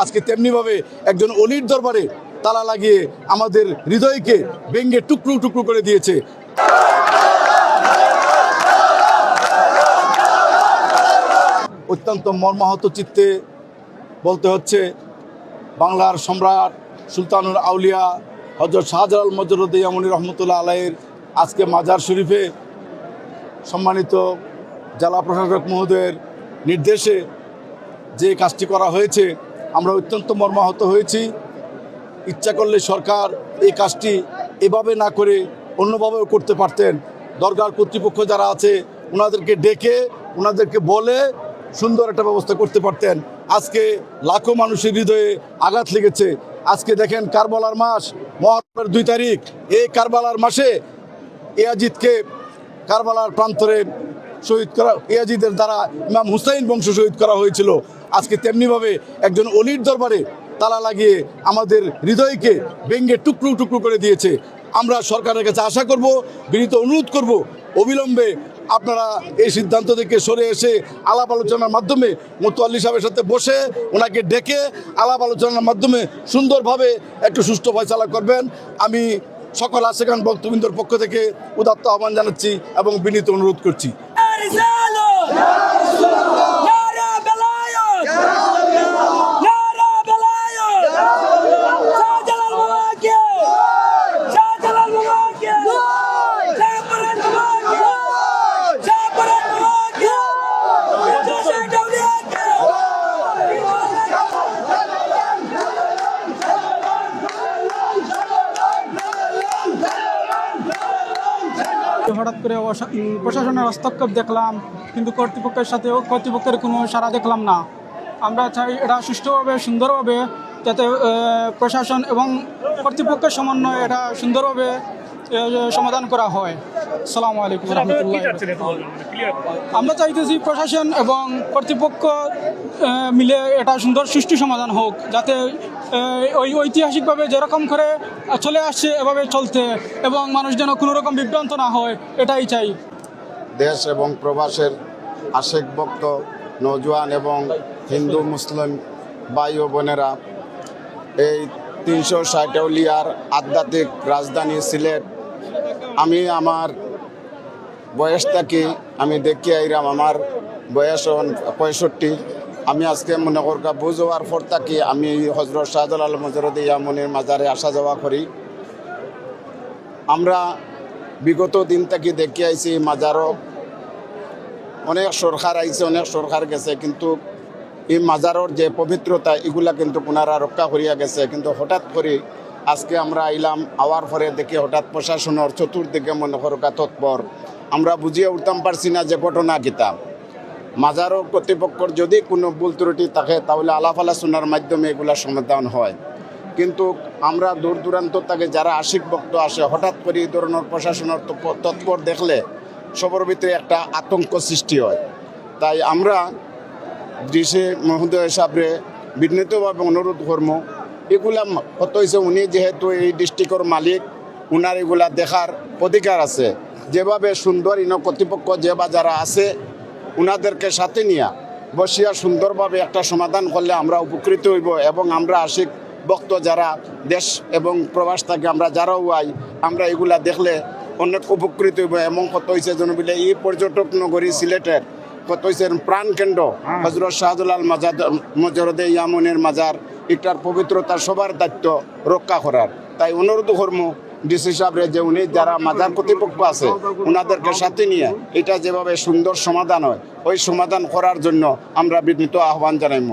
আজকে তেমনিভাবে একজন অলির দরবারে তালা লাগিয়ে আমাদের হৃদয়কে ভেঙে টুকরো টুকরো করে দিয়েছে। অত্যন্ত মর্মাহত চিত্তে বলতে হচ্ছে, বাংলার সম্রাট সুলতানুল আউলিয়া হযরত শাহজালাল মজরুদ্দিন ইয়ামানী রহমতুল্লাহ আলাইহির আজকে মাজার শরীফে সম্মানিত জেলা প্রশাসক মহোদয়ের নির্দেশে যে কাজটি করা হয়েছে, আমরা অত্যন্ত মর্মাহত হয়েছি। ইচ্ছা করলে সরকার এই কাজটি এভাবে না করে অন্যভাবেও করতে পারতেন। দরগার কর্তৃপক্ষ যারা আছে ওনাদেরকে ডেকে ওনাদেরকে বলে সুন্দর একটা ব্যবস্থা করতে পারতেন। আজকে লাখো মানুষের হৃদয়ে আঘাত লেগেছে। আজকে দেখেন কারবালার মাস, মহরমের 2 তারিখ, এই কারবালার মাসে ইয়াজিদকে কারবালার প্রান্তরে শহীদ করা, ইয়াজিদের দ্বারা ইমাম হুসাইন বংশ শহীদ করা হয়েছিল। আজকে তেমনিভাবে একজন অলির দরবারে তালা লাগিয়ে আমাদের হৃদয়কে ভেঙে টুকরো টুকরো করে দিয়েছে। আমরা সরকারের কাছে আশা করব, বিনীত অনুরোধ করব, অবিলম্বে আপনারা এই সিদ্ধান্ত থেকে সরে এসে আলাপ আলোচনার মাধ্যমে মোতাল্লি সাহেবের সাথে বসে ওনাকে ডেকে আলাপ আলোচনার মাধ্যমে সুন্দরভাবে একটু সুষ্ঠু ফয়সালা করবেন। আমি সকল আশেখান ভক্তবৃন্দর পক্ষ থেকে উদাত্ত আহ্বান জানাচ্ছি এবং বিনীত অনুরোধ করছি। হঠাৎ করে প্রশাসনের হস্তক্ষেপ দেখলাম, কিন্তু কর্তৃপক্ষের কোনো সাড়া দেখলাম না। আমরা চাই এটা সুষ্ঠুভাবে সুন্দরভাবে যাতে প্রশাসন এবং কর্তৃপক্ষের সমন্বয়ে এটা সুন্দরভাবে সমাধান করা হয়। আসসালামু আলাইকুম রহমতুল্লাহ। আমরা চাইতেছি প্রশাসন এবং কর্তৃপক্ষ মিলে এটা সুষ্ঠু সমাধান হোক, যাতে ওই ঐতিহাসিকভাবে যেরকম করে চলে আসছে এভাবে চলতে, এবং মানুষ যেন কোনো রকম বিভ্রান্ত না হয়, এটাই চাই। দেশ এবং প্রবাসের আশেক ভক্ত নওজোয়ান এবং হিন্দু মুসলিম ভাই ও বোনেরা, এই 360 আউলিয়ার আধ্যাত্মিক রাজধানী সিলেট, আমি আমার বয়স থেকে আমি দেখি আইরাম, আমার বয়স 65। আমি আজকে মনে করকা বুঝ হওয়ার পর থাকি আমি হযরত শাহজালাল মজরুদ্দিন ইয়ামানীর মাজারে আসা যাওয়া করি। আমরা বিগত দিন থেকে দেখি আইছি মাজারও অনেক সরকার আইছে, অনেক সরকার গেছে, কিন্তু এই মাজারের যে পবিত্রতা এগুলা কিন্তু পুনরা রক্ষা করিয়া গেছে। কিন্তু হঠাৎ করে আজকে আমরা আইলাম, আওয়ার পরে দেখি হঠাৎ প্রশাসনের চতুর্দিকে মনে করকা তৎপর। আমরা বুঝিয়ে উঠতাম পারছি না যে ঘটনা কিতা। মাজারও কর্তৃপক্ষের যদি কোনো ভুল ত্রুটি থাকে তাহলে আলাপ আলোচনার মাধ্যমে এগুলা সমাধান হয়, কিন্তু আমরা দূর দূরান্ত থেকে যারা আশিক ভক্ত আসে, হঠাৎ করে এই ধরনের প্রশাসনের তৎপর দেখলে সবার ভিতরে একটা আতঙ্ক সৃষ্টি হয়। তাই আমরা ডিসি মহোদয় সাহেবরে বিনীতভাবে অনুরোধ করবো, এগুলা কত হয়েছে, উনি যেহেতু এই ডিস্ট্রিক্টের মালিক, উনার এগুলা দেখার অধিকার আছে। যেভাবে সুন্দর কর্তৃপক্ষ যে বা যারা আছে উনাদেরকে সাথে নিয়ে বসিয়া সুন্দরভাবে একটা সমাধান করলে আমরা উপকৃত হইব, এবং আমরা আশিক ভক্ত যারা দেশ এবং প্রবাস থেকে আমরা যারাও আই, আমরা এগুলা দেখলে অনেক উপকৃত হইব। এবং কত হয়েছে জনবিলে এই পর্যটক নগরী সিলেটের কত হয়েছে প্রাণকেন্দ্র হযরত শাহজালাল মজরুদ্দিন ইয়ামানীর মাজার, এটার পবিত্রতা সবার দায়িত্ব রক্ষা করার। তাই অনুরোধ করবো ডিসি সাহেবরে যে উনি যারা মাজার কর্তৃপক্ষ আছে ওনাদেরকে সাথে নিয়ে এটা যেভাবে সুন্দর সমাধান হয় ওই সমাধান করার জন্য আমরা বিনীত আহ্বান জানাইব।